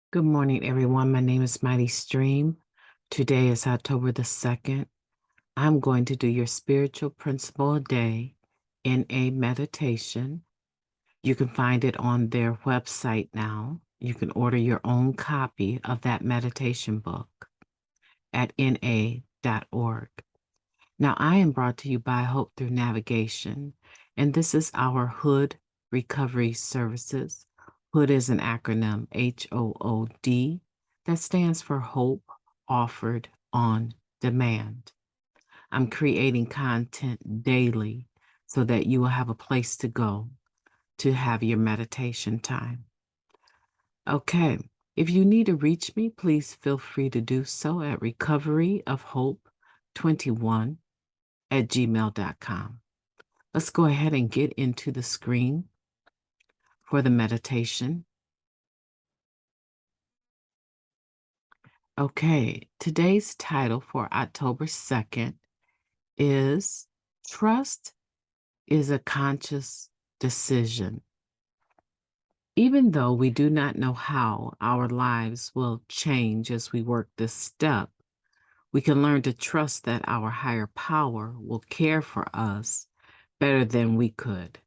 Good morning, everyone. My name is Mighty Stream. Today is October the 2nd. I'm going to do your spiritual principle a day in a meditation. You can find it on their website now. You can order your own copy of that meditation book at na.org. Now, I am brought to you by Hope Through Navigation, and this is our H.O.O.D Recovery Services. H.O.O.D is an acronym, H-O-O-D, that stands for Hope Offered on Demand. I'm creating content daily so that you will have a place to go to have your meditation time. Okay, if you need to reach me, please feel free to do so at recoveryofhope21@gmail.com. Let's go ahead and get into the screen for the meditation. Okay, today's title for October 2nd is Trust is a Conscious Decision. Even though we do not know how our lives will change as we work this step, we can learn to trust that our higher power will care for us better than we could.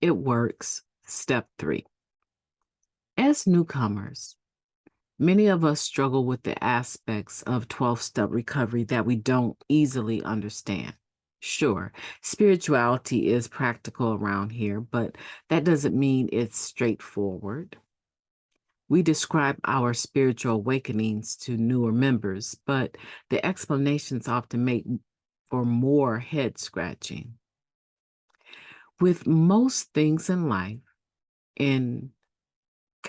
It works. Step 3. As newcomers, many of us struggle with the aspects of 12-step recovery that we don't easily understand. Sure, spirituality is practical around here, but that doesn't mean it's straightforward. We describe our spiritual awakenings to newer members, but the explanations often make for more head scratching. With most things in life, and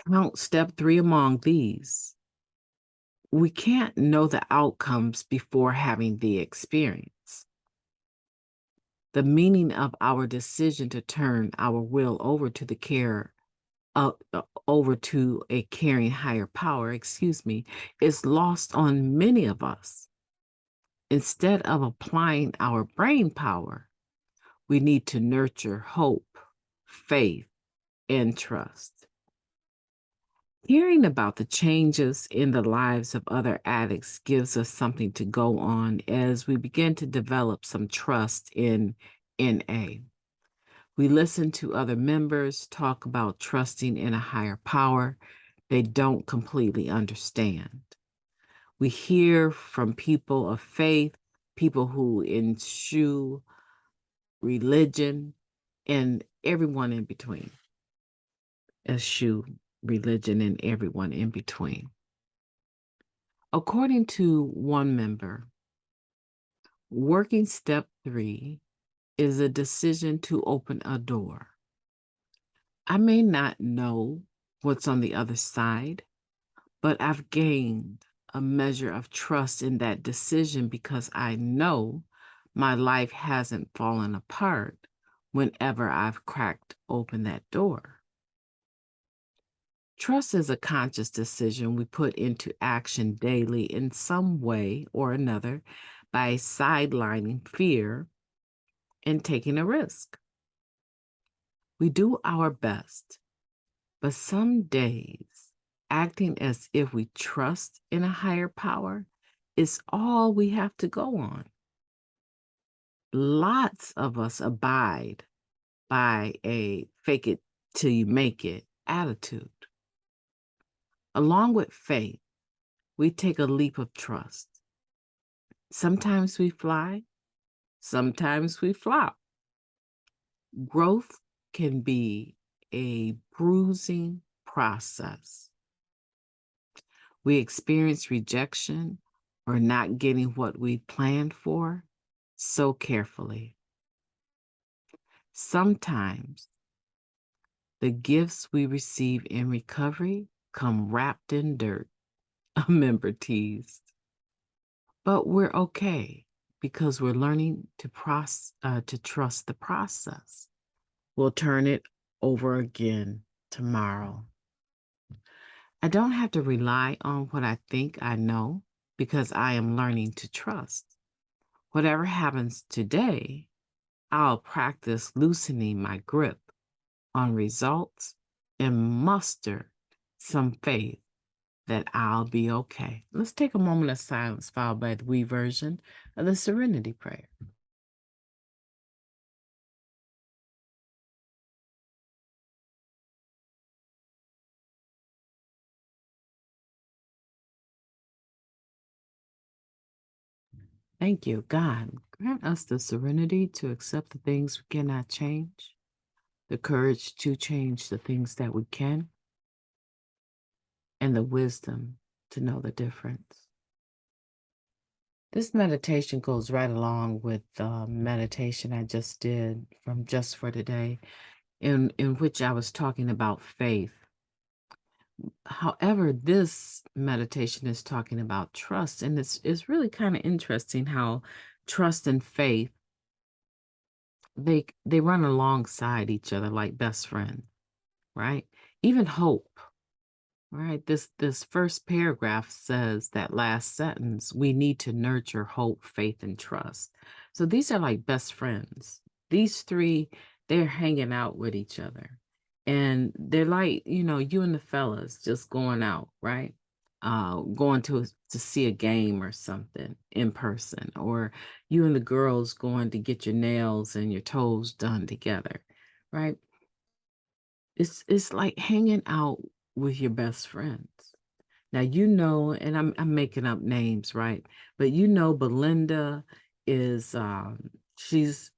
count step 3 among these, we can't know the outcomes before having the experience. The meaning of our decision to turn our will over to the care over to a caring higher power, is lost on many of us. Instead of applying our brain power, we need to nurture hope, faith, and trust. Hearing about the changes in the lives of other addicts gives us something to go on as we begin to develop some trust in NA. We listen to other members talk about trusting in a higher power they don't completely understand. We hear from people of faith, people who eschew religion, and everyone in between. Eschew religion and everyone in between. According to one member, working step 3 is a decision to open a door. I may not know what's on the other side, but I've gained a measure of trust in that decision because I know my life hasn't fallen apart whenever I've cracked open that door. Trust is a conscious decision we put into action daily in some way or another by sidelining fear and taking a risk. We do our best, but some days acting as if we trust in a higher power is all we have to go on. Lots of us abide by a fake it till you make it attitude. Along with faith, we take a leap of trust. Sometimes we fly, sometimes we flop. Growth can be a bruising process. We experience rejection or not getting what we planned for so carefully. Sometimes the gifts we receive in recovery come wrapped in dirt, a member teased. But we're okay because we're learning to trust the process. We'll turn it over again tomorrow. I don't have to rely on what I think I know because I am learning to trust. Whatever happens today, I'll practice loosening my grip on results and muster some faith that I'll be okay. Let's take a moment of silence, followed by the we version of the Serenity Prayer. Thank you, God. Grant us the serenity to accept the things we cannot change, the courage to change the things that we can, and the wisdom to know the difference. This meditation goes right along with the meditation I just did from Just for Today, in which I was talking about faith. However, this meditation is talking about trust, and it's really kind of interesting how trust and faith they run alongside each other like best friends, right? Even hope. Right. This first paragraph says that last sentence, we need to nurture hope, faith, and trust. So these are like best friends. These three, they're hanging out with each other. And they're like, you and the fellas just going out, right? Going to see a game or something in person, or you and the girls going to get your nails and your toes done together, right? It's like hanging out with your best friends. Now and I'm making up names, right? But Belinda is she's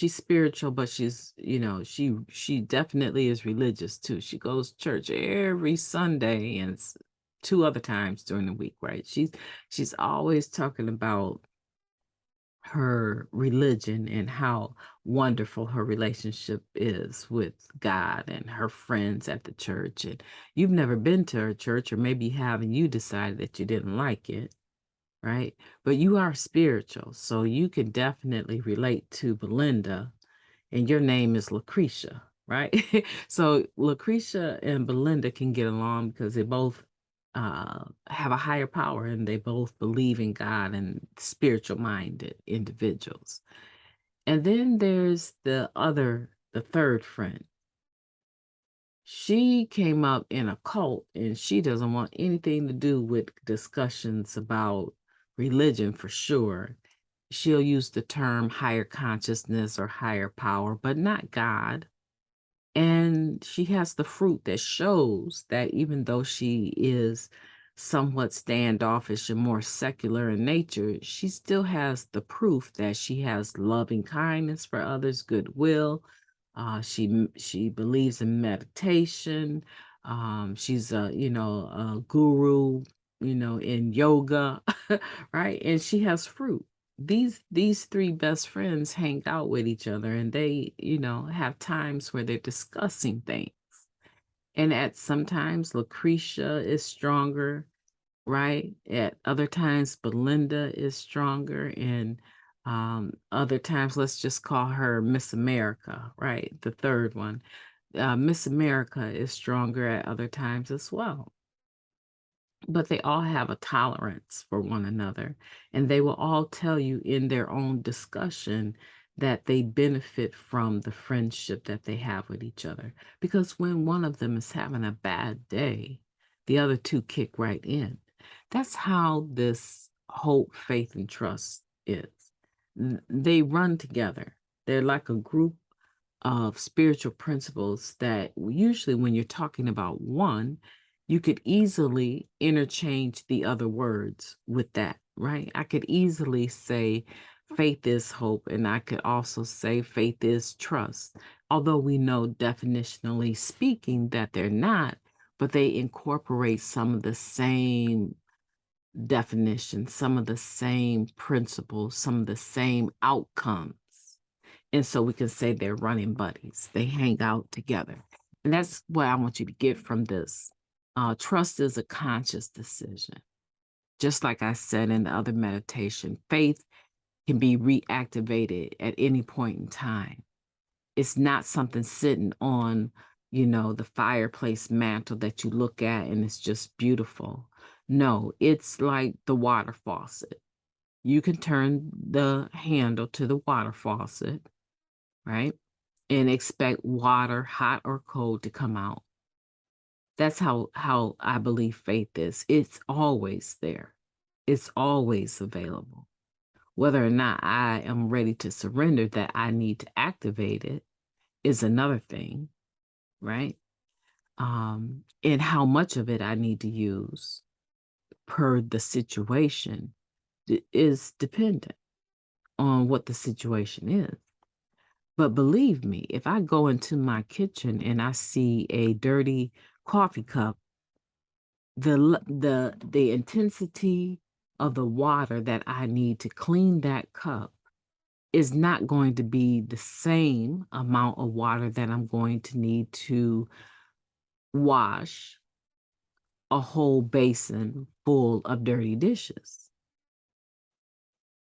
spiritual, but she definitely is religious too. She goes to church every Sunday and two other times during the week, right? She's always talking about her religion and how wonderful her relationship is with God and her friends at the church. And you've never been to her church, or maybe you have and you decided that you didn't like it, right? But you are spiritual, so you can definitely relate to Belinda, and your name is Lucretia, right? So Lucretia and Belinda can get along because they both have a higher power and they both believe in God and spiritual minded individuals. And then there's the third friend. She came up in a cult and she doesn't want anything to do with discussions about religion for sure. She'll use the term higher consciousness or higher power, but not God. And she has the fruit that shows that even though she is somewhat standoffish and more secular in nature, she still has the proof that she has loving kindness for others, goodwill. She believes in meditation. She's a guru, in yoga, right? And she has fruit. These three best friends hang out with each other, and they have times where they're discussing things. And at sometimes Lucretia is stronger, right? At other times Belinda is stronger, and other times let's just call her Miss America, right? The third one. Miss America is stronger at other times as well, but they all have a tolerance for one another. And they will all tell you in their own discussion that they benefit from the friendship that they have with each other. Because when one of them is having a bad day, the other two kick right in. That's how this hope, faith, and trust is. They run together. They're like a group of spiritual principles that usually when you're talking about one, you could easily interchange the other words with that, right? I could easily say faith is hope, and I could also say faith is trust, although we know definitionally speaking that they're not, but they incorporate some of the same definitions, some of the same principles, some of the same outcomes. And so we can say they're running buddies. They hang out together. And that's what I want you to get from this. Trust is a conscious decision. Just like I said in the other meditation, faith can be reactivated at any point in time. It's not something sitting on, the fireplace mantle that you look at and it's just beautiful. No, it's like the water faucet. You can turn the handle to the water faucet, right? And expect water, hot or cold, to come out. That's how I believe faith is. It's always there. It's always available. Whether or not I am ready to surrender that I need to activate it is another thing, right? And how much of it I need to use per the situation is dependent on what the situation is. But believe me, if I go into my kitchen and I see a dirty coffee cup, the intensity of the water that I need to clean that cup is not going to be the same amount of water that I'm going to need to wash a whole basin full of dirty dishes,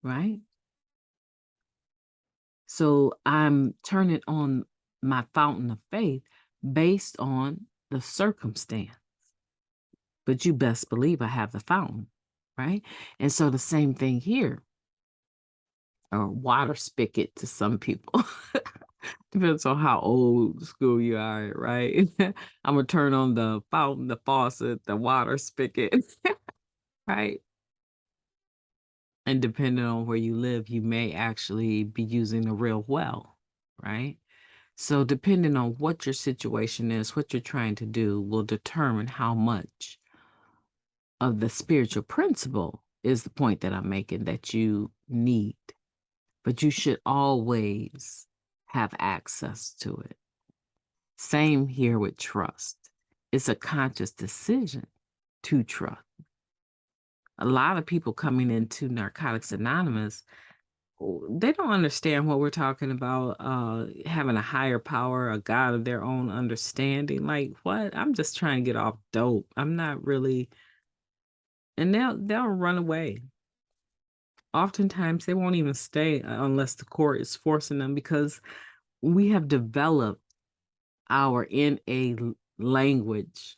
right? So I'm turning on my fountain of faith based on the circumstance. But you best believe I have the fountain, right? And so the same thing here, or water spigot to some people. Depends on how old school you are, right? I'm gonna turn on the fountain, the faucet, the water spigot, right? And depending on where you live, you may actually be using a real well, right? So depending on what your situation is, what you're trying to do will determine how much of the spiritual principle is the point that I'm making that you need. But you should always have access to it. Same here with trust. It's a conscious decision to trust. A lot of people coming into Narcotics Anonymous, they don't understand what we're talking about, having a higher power, a God of their own understanding. Like, what? I'm just trying to get off dope. I'm not really, and they'll run away. Oftentimes they won't even stay unless the court is forcing them, because we have developed our NA language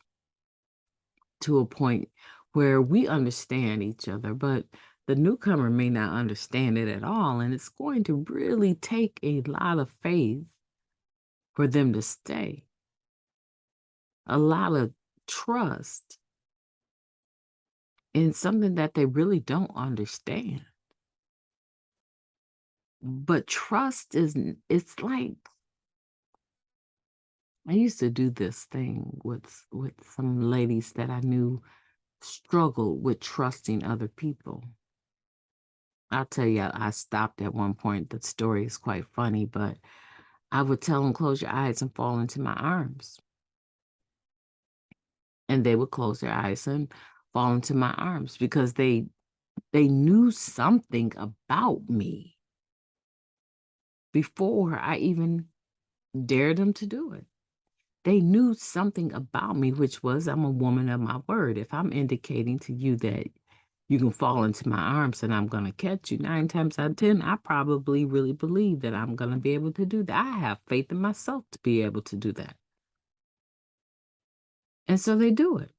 to a point where we understand each other, but the newcomer may not understand it at all. And it's going to really take a lot of faith for them to stay, a lot of trust in something that they really don't understand. But trust it's like, I used to do this thing with some ladies that I knew struggled with trusting other people. I'll tell you, I stopped at one point. The story is quite funny, but I would tell them, close your eyes and fall into my arms. And they would close their eyes and fall into my arms because they knew something about me before I even dared them to do it. They knew something about me, which was I'm a woman of my word. If I'm indicating to you that you can fall into my arms and I'm going to catch you, 9 times out of 10, I probably really believe that I'm going to be able to do that. I have faith in myself to be able to do that. And so they do it.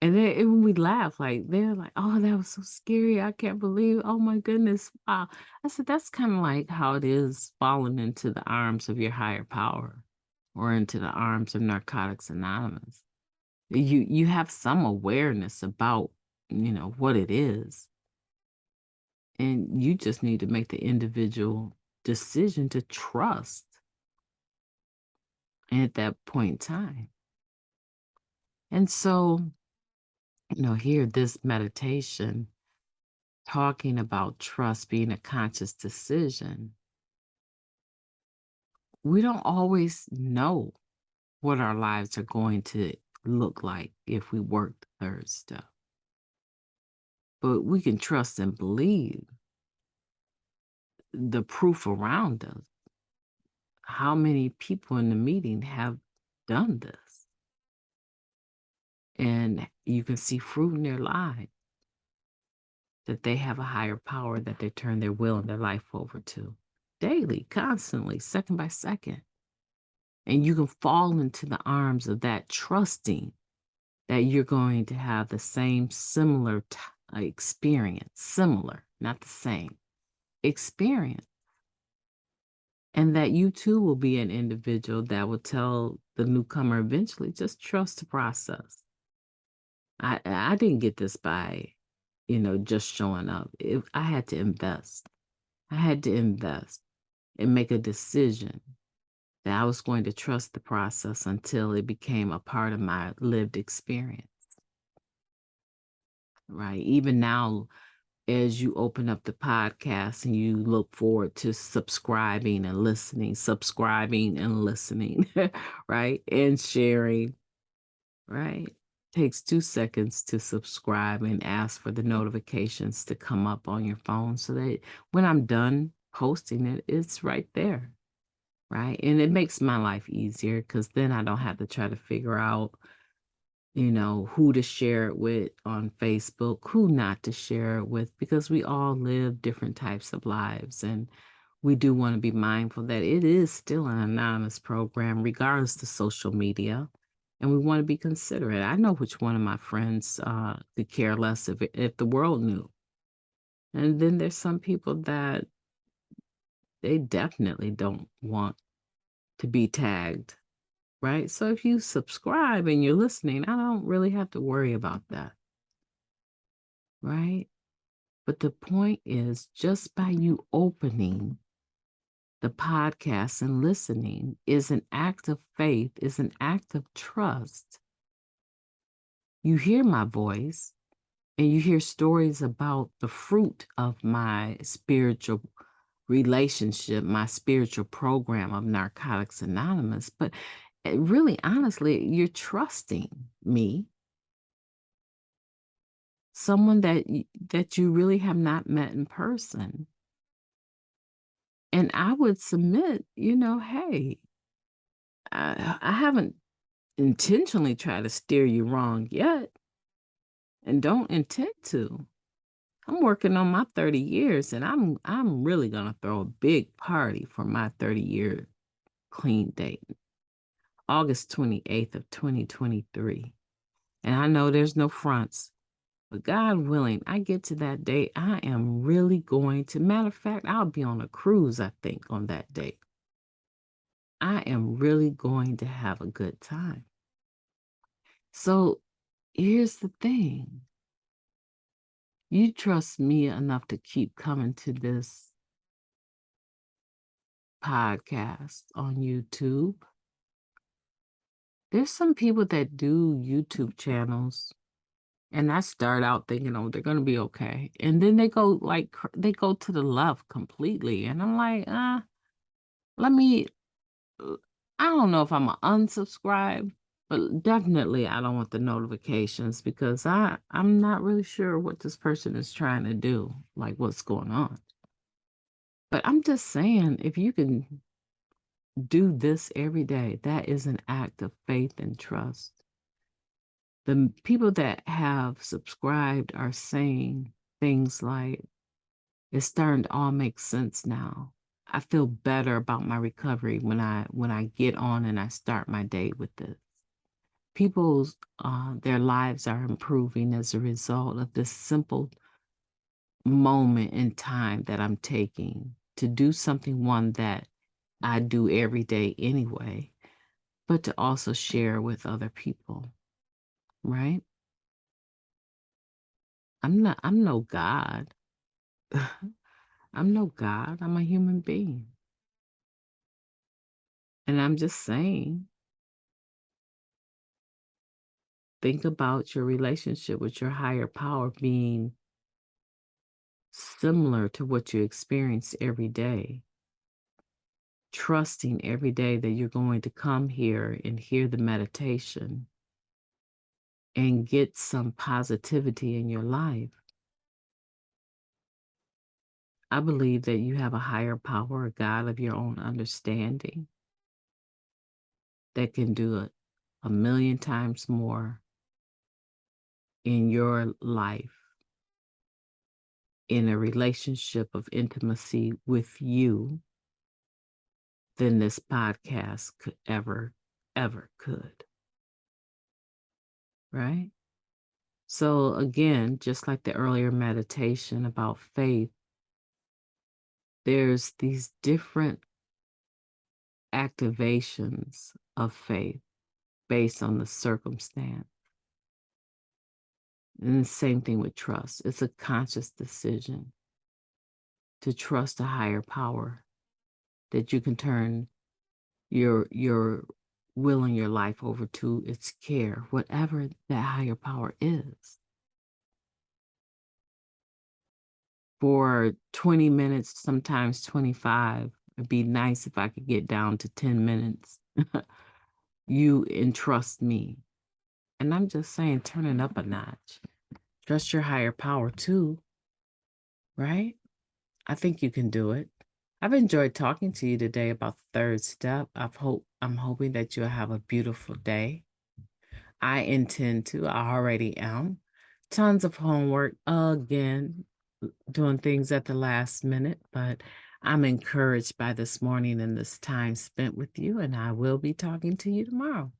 And then when we laugh, like they're like, "Oh, that was so scary. I can't believe. Oh my goodness, wow." I said, "That's kind of like how it is falling into the arms of your higher power, or into the arms of Narcotics Anonymous. You have some awareness about, what it is, and you just need to make the individual decision to trust at that point in time. And so, here this meditation talking about trust being a conscious decision, we don't always know what our lives are going to look like if we work the third step. But we can trust and believe the proof around us. How many people in the meeting have done this? And you can see fruit in their lives, that they have a higher power that they turn their will and their life over to daily, constantly, second by second. And you can fall into the arms of that, trusting that you're going to have the same similar experience, similar, not the same experience. And that you too will be an individual that will tell the newcomer eventually, just trust the process. I didn't get this by, just showing up. I had to invest. I had to invest and make a decision that I was going to trust the process until it became a part of my lived experience, right? Even now, as you open up the podcast and you look forward to subscribing and listening, right? And sharing, right? Takes 2 seconds to subscribe and ask for the notifications to come up on your phone so that when I'm done posting it, it's right there, right? And it makes my life easier because then I don't have to try to figure out, who to share it with on Facebook, who not to share it with, because we all live different types of lives. And we do want to be mindful that it is still an anonymous program, regardless to social media. And we want to be considerate. I know which one of my friends could care less if the world knew. And then there's some people that they definitely don't want to be tagged, right? So if you subscribe and you're listening, I don't really have to worry about that, right? But the point is, just by you opening the podcast and listening is an act of faith, is an act of trust. You hear my voice and you hear stories about the fruit of my spiritual relationship, my spiritual program of Narcotics Anonymous. But really, honestly, you're trusting me, someone that you really have not met in person. And I would submit, hey, I haven't intentionally tried to steer you wrong yet and don't intend to. I'm working on my 30 years and I'm really going to throw a big party for my 30-year clean date, August 28th of 2023. And I know there's no fronts, but God willing, I get to that date, I am really going to, matter of fact, I'll be on a cruise, I think, on that date. I am really going to have a good time. So here's the thing. You trust me enough to keep coming to this podcast on YouTube. There's some people that do YouTube channels and I start out thinking, oh, they're going to be okay. And then they go they go to the left completely. And I'm like, let me, I don't know if I'm going to unsubscribe, but definitely I don't want the notifications because I'm not really sure what this person is trying to do, like what's going on. But I'm just saying, if you can do this every day, that is an act of faith and trust. The people that have subscribed are saying things like, it's starting to all make sense now. I feel better about my recovery when I get on and I start my day with this. People's their lives are improving as a result of this simple moment in time that I'm taking to do something, one that I do every day anyway, but to also share with other people, right? I'm no God. I'm no God. I'm a human being. And I'm just saying, think about your relationship with your higher power being similar to what you experience every day. Trusting every day that you're going to come here and hear the meditation and get some positivity in your life. I believe that you have a higher power, a God of your own understanding that can do it a million times more in your life, in a relationship of intimacy with you than this podcast could ever could. Right? So again, just like the earlier meditation about faith, there's these different activations of faith based on the circumstance. And the same thing with trust. It's a conscious decision to trust a higher power that you can turn your will and your life over to its care, whatever that higher power is. For 20 minutes, sometimes 25, it'd be nice if I could get down to 10 minutes. You entrust me. And I'm just saying, turn it up a notch. Trust your higher power too, right? I think you can do it. I've enjoyed talking to you today about the third step. I'm hoping that you'll have a beautiful day. I intend to. I already am. Tons of homework again, doing things at the last minute, but I'm encouraged by this morning and this time spent with you, and I will be talking to you tomorrow.